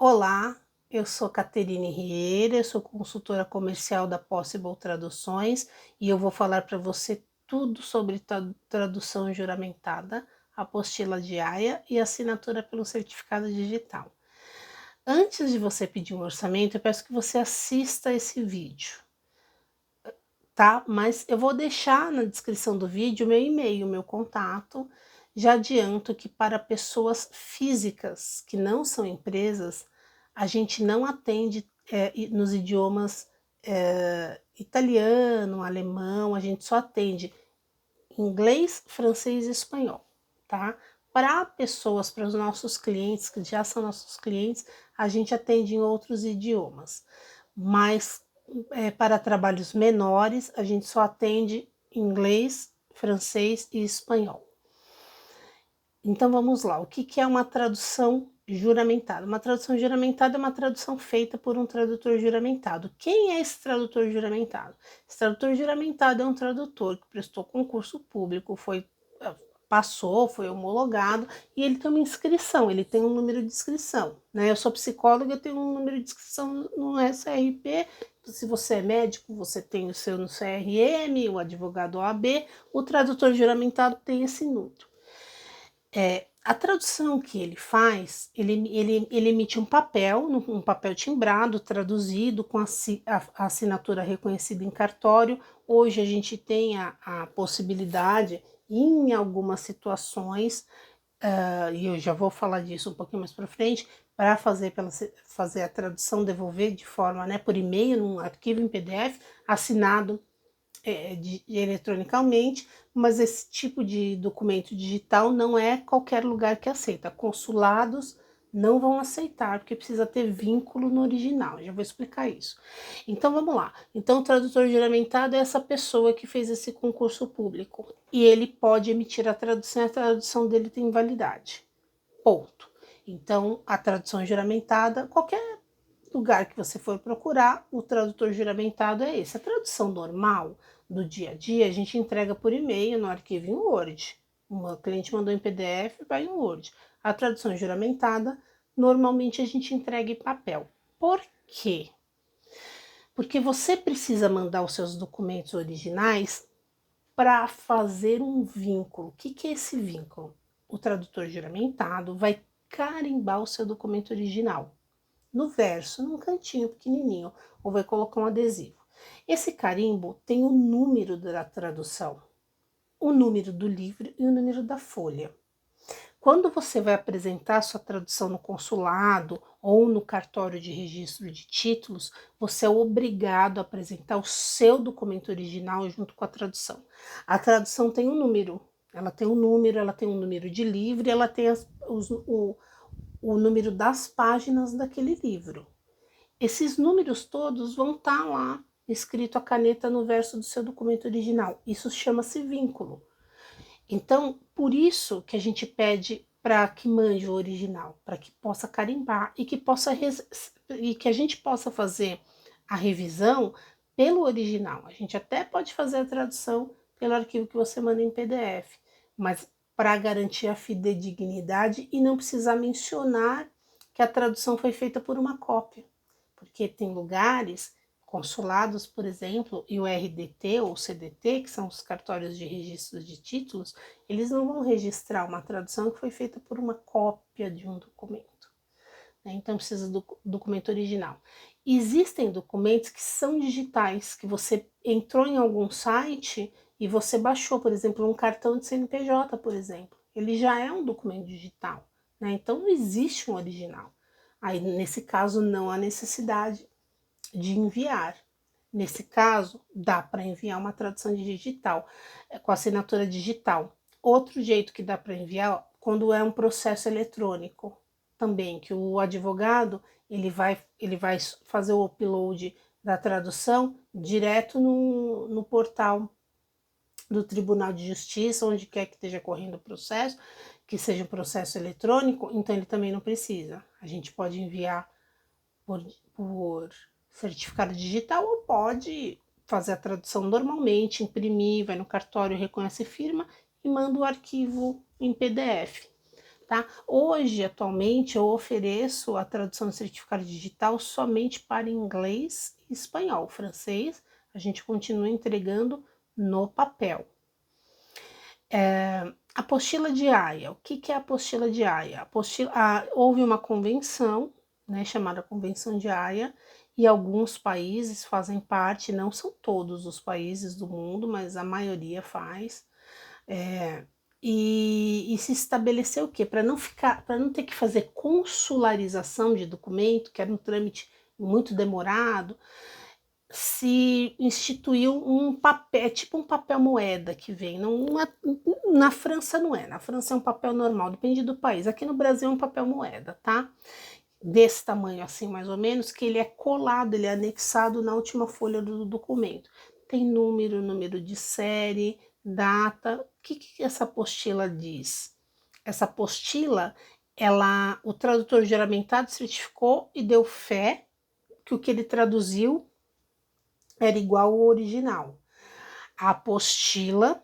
Olá, eu sou Caterine Rieira, eu sou consultora comercial da Possible Traduções e eu vou falar para você tudo sobre tradução juramentada, apostila diária e assinatura pelo certificado digital. Antes de você pedir um orçamento, eu peço que você assista esse vídeo, tá? Mas eu vou deixar na descrição do vídeo meu e-mail, meu contato. Já adianto que para pessoas físicas que não são empresas, a gente não atende nos idiomas italiano, alemão, a gente só atende inglês, francês e espanhol, tá? Para pessoas, para os nossos clientes, que já são nossos clientes, a gente atende em outros idiomas, mas para trabalhos menores, a gente só atende inglês, francês e espanhol. Então vamos lá, o que é uma tradução juramentada? Uma tradução juramentada é uma tradução feita por um tradutor juramentado. Quem é esse tradutor juramentado? Esse tradutor juramentado é um tradutor que prestou concurso público, passou, foi homologado e ele tem uma inscrição, ele tem um número de inscrição, né? Eu sou psicóloga, eu tenho um número de inscrição no SRP. Se você é médico, você tem o seu no CRM, o advogado OAB, o tradutor juramentado tem esse número. A tradução que ele faz, ele emite um papel timbrado, traduzido, com a assinatura reconhecida em cartório. Hoje a gente tem a possibilidade, em algumas situações, e eu já vou falar disso um pouquinho mais para frente, para fazer a tradução, devolver de forma, né, por e-mail, num arquivo em PDF, assinado eletronicamente, mas esse tipo de documento digital não é qualquer lugar que aceita. Consulados não vão aceitar, porque precisa ter vínculo no original. Já vou explicar isso. Então vamos lá. Então o tradutor juramentado é essa pessoa que fez esse concurso público e ele pode emitir a tradução dele tem validade. Ponto. Então a tradução juramentada, qualquer lugar que você for procurar, o tradutor juramentado é esse. A tradução normal do dia a dia, a gente entrega por e-mail no arquivo em Word. Uma cliente mandou em PDF, vai em Word. A tradução juramentada, normalmente a gente entrega em papel. Por quê? Porque você precisa mandar os seus documentos originais para fazer um vínculo. O que é esse vínculo? O tradutor juramentado vai carimbar o seu documento original no verso, num cantinho pequenininho, ou vai colocar um adesivo. Esse carimbo tem o número da tradução, o número do livro e o número da folha. Quando você vai apresentar sua tradução no consulado ou no cartório de registro de títulos, você é obrigado a apresentar o seu documento original junto com a tradução. A tradução tem um número, ela tem um número de livro e ela tem o número das páginas daquele livro. Esses números todos vão estar lá escrito a caneta no verso do seu documento original. Isso chama-se vínculo. Então, por isso que a gente pede para que mande o original, para que possa carimbar e que a gente possa fazer a revisão pelo original. A gente até pode fazer a tradução pelo arquivo que você manda em PDF, mas para garantir a fidedignidade e não precisar mencionar que a tradução foi feita por uma cópia. Porque tem lugares, consulados, por exemplo, e o RDT ou CDT, que são os cartórios de registro de títulos, eles não vão registrar uma tradução que foi feita por uma cópia de um documento. Então precisa do documento original. Existem documentos que são digitais, que você entrou em algum site e você baixou, por exemplo, um cartão de CNPJ, por exemplo. Ele já é um documento digital, né? Então não existe um original. Aí, nesse caso, não há necessidade de enviar. Nesse caso, dá para enviar uma tradução digital, com assinatura digital. Outro jeito que dá para enviar, quando é um processo eletrônico, também, que o advogado ele vai fazer o upload da tradução direto no portal do Tribunal de Justiça, onde quer que esteja correndo o processo, que seja um processo eletrônico, então ele também não precisa. A gente pode enviar por certificado digital ou pode fazer a tradução normalmente, imprimir, vai no cartório, reconhece firma e manda o arquivo em PDF. tá? Hoje, atualmente, eu ofereço a tradução do certificado digital somente para inglês e espanhol. Francês, a gente continua entregando no papel. Apostila de Haia. O que é a apostila de Haia? Houve uma convenção, né, chamada Convenção de Haia, e alguns países fazem parte, não são todos os países do mundo, mas a maioria faz. E se estabeleceu o quê? Para não ter que fazer consularização de documento, que era um trâmite muito demorado, se instituiu um papel, tipo um papel moeda que vem. Na França não é, na França é um papel normal, depende do país. Aqui no Brasil é um papel moeda, tá? Desse tamanho assim, mais ou menos, que ele é colado, ele é anexado na última folha do documento. Tem número de série, data. O que essa apostila diz? Essa apostila, o tradutor juramentado certificou e deu fé que o que ele traduziu era igual ao original. A apostila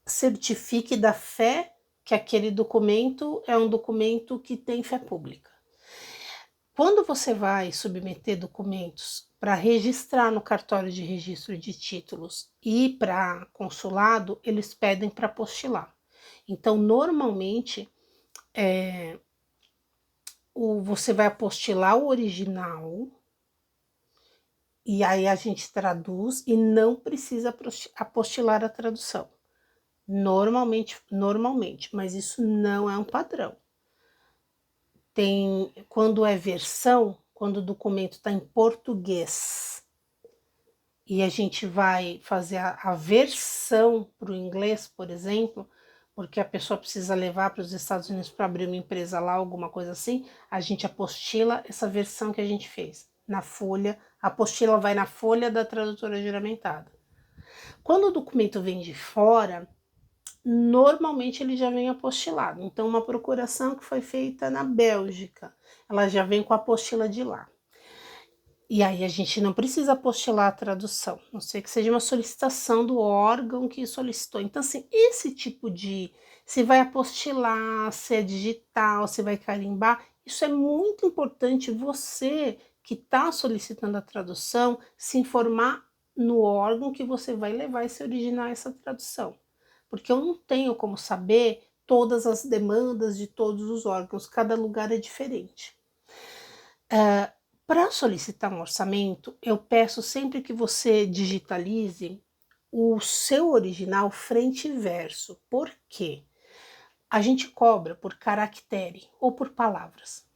certifique da fé que aquele documento é um documento que tem fé pública. Quando você vai submeter documentos para registrar no cartório de registro de títulos e para consulado, eles pedem para apostilar. Então, normalmente, você vai apostilar o original e aí a gente traduz e não precisa apostilar a tradução. Normalmente, mas isso não é um padrão. Quando é versão, quando o documento está em português e a gente vai fazer a versão para o inglês, por exemplo, porque a pessoa precisa levar para os Estados Unidos para abrir uma empresa lá, alguma coisa assim, a gente apostila essa versão que a gente fez na folha. A apostila vai na folha da tradutora juramentada. Quando o documento vem de fora, normalmente ele já vem apostilado. Então, uma procuração que foi feita na Bélgica, ela já vem com a apostila de lá. E aí a gente não precisa apostilar a tradução, a não ser que seja uma solicitação do órgão que solicitou. Então, assim, esse tipo de... se vai apostilar, se é digital, se vai carimbar, isso é muito importante você que está solicitando a tradução se informar no órgão que você vai levar esse original, essa tradução. Porque eu não tenho como saber todas as demandas de todos os órgãos, cada lugar é diferente. Para solicitar um orçamento, eu peço sempre que você digitalize o seu original frente e verso. Por quê? A gente cobra por caractere ou por palavras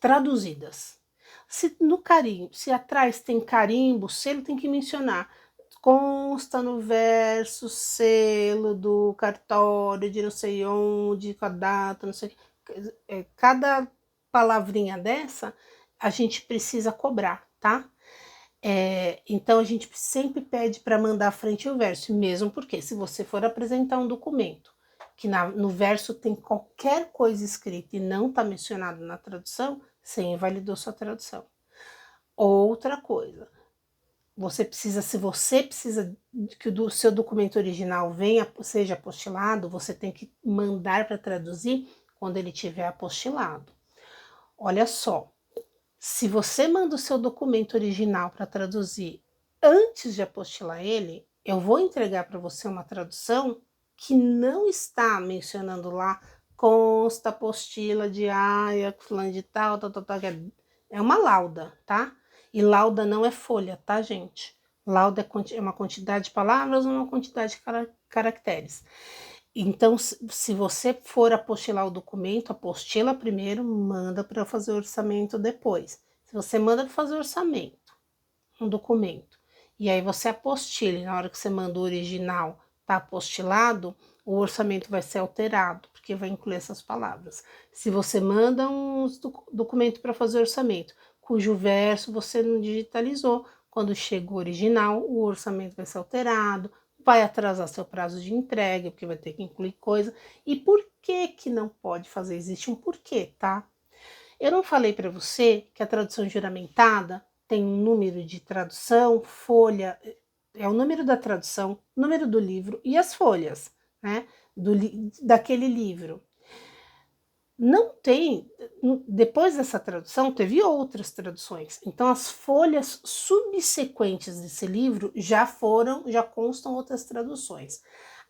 traduzidas. Se atrás tem carimbo, selo tem que mencionar. Consta no verso, selo do cartório de não sei onde, com a data, não sei o que. Cada palavrinha dessa a gente precisa cobrar, tá? Então a gente sempre pede para mandar a frente e o verso, mesmo porque se você for apresentar um documento que no verso tem qualquer coisa escrita e não está mencionado na tradução, você invalidou sua tradução. Outra coisa, se você precisa que o seu documento original seja apostilado, você tem que mandar para traduzir quando ele tiver apostilado. Olha só, se você manda o seu documento original para traduzir antes de apostilar ele, eu vou entregar para você uma tradução que não está mencionando lá consta apostila de fulano de tal, é uma lauda, tá? E lauda não é folha, tá, gente? Lauda é uma quantidade de palavras ou uma quantidade de caracteres. Então, se você for apostilar o documento, apostila primeiro, manda para fazer o orçamento depois. Se você manda para fazer o orçamento, um documento, e aí você apostila, e na hora que você manda o original, tá apostilado, o orçamento vai ser alterado, porque vai incluir essas palavras. Se você manda um documento para fazer orçamento, cujo verso você não digitalizou, quando chega o original, o orçamento vai ser alterado, vai atrasar seu prazo de entrega, porque vai ter que incluir coisa. E por que que não pode fazer? Existe um porquê, tá? Eu não falei para você que a tradução juramentada tem um número de tradução, folha, é o número da tradução, número do livro e as folhas, né, daquele livro. Não tem, depois dessa tradução, teve outras traduções. Então, as folhas subsequentes desse livro já constam outras traduções.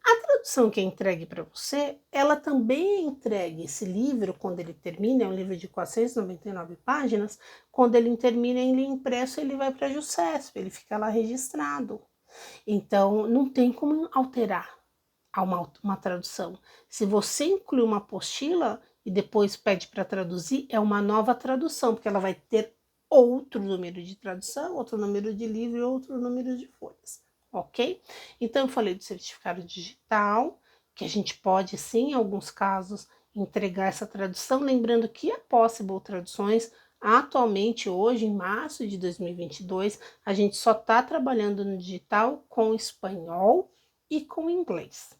A tradução que é entregue para você, ela também é entregue. Esse livro, quando ele termina, é um livro de 499 páginas, quando ele termina, ele é impresso, ele vai para a JUSESP, ele fica lá registrado. Então, não tem como alterar uma tradução. Se você inclui uma apostila e depois pede para traduzir, é uma nova tradução, porque ela vai ter outro número de tradução, outro número de livro e outro número de folhas, ok? Então, eu falei do certificado digital, que a gente pode, sim, em alguns casos, entregar essa tradução, lembrando que a Possible Traduções, atualmente, hoje, em março de 2022, a gente só está trabalhando no digital com espanhol e com inglês.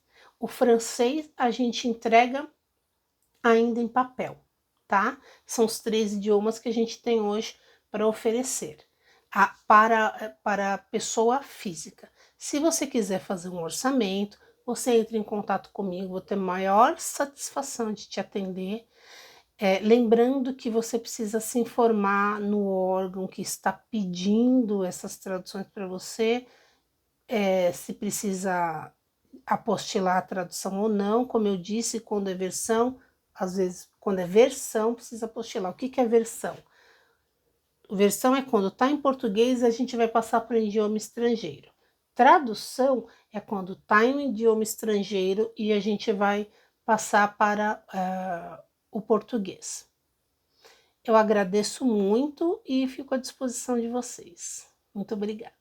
O francês a gente entrega ainda em papel, tá? São os 3 idiomas que a gente tem hoje para oferecer para a pessoa física. Se você quiser fazer um orçamento, você entra em contato comigo, vou ter maior satisfação de te atender. Lembrando que você precisa se informar no órgão que está pedindo essas traduções para você, se precisa apostilar a tradução ou não. Como eu disse, quando é versão, às vezes, quando é versão, precisa apostilar. O que é versão? Versão é quando está em português, a gente vai passar para um idioma estrangeiro. Tradução é quando está em um idioma estrangeiro e a gente vai passar para o português. Eu agradeço muito e fico à disposição de vocês. Muito obrigada.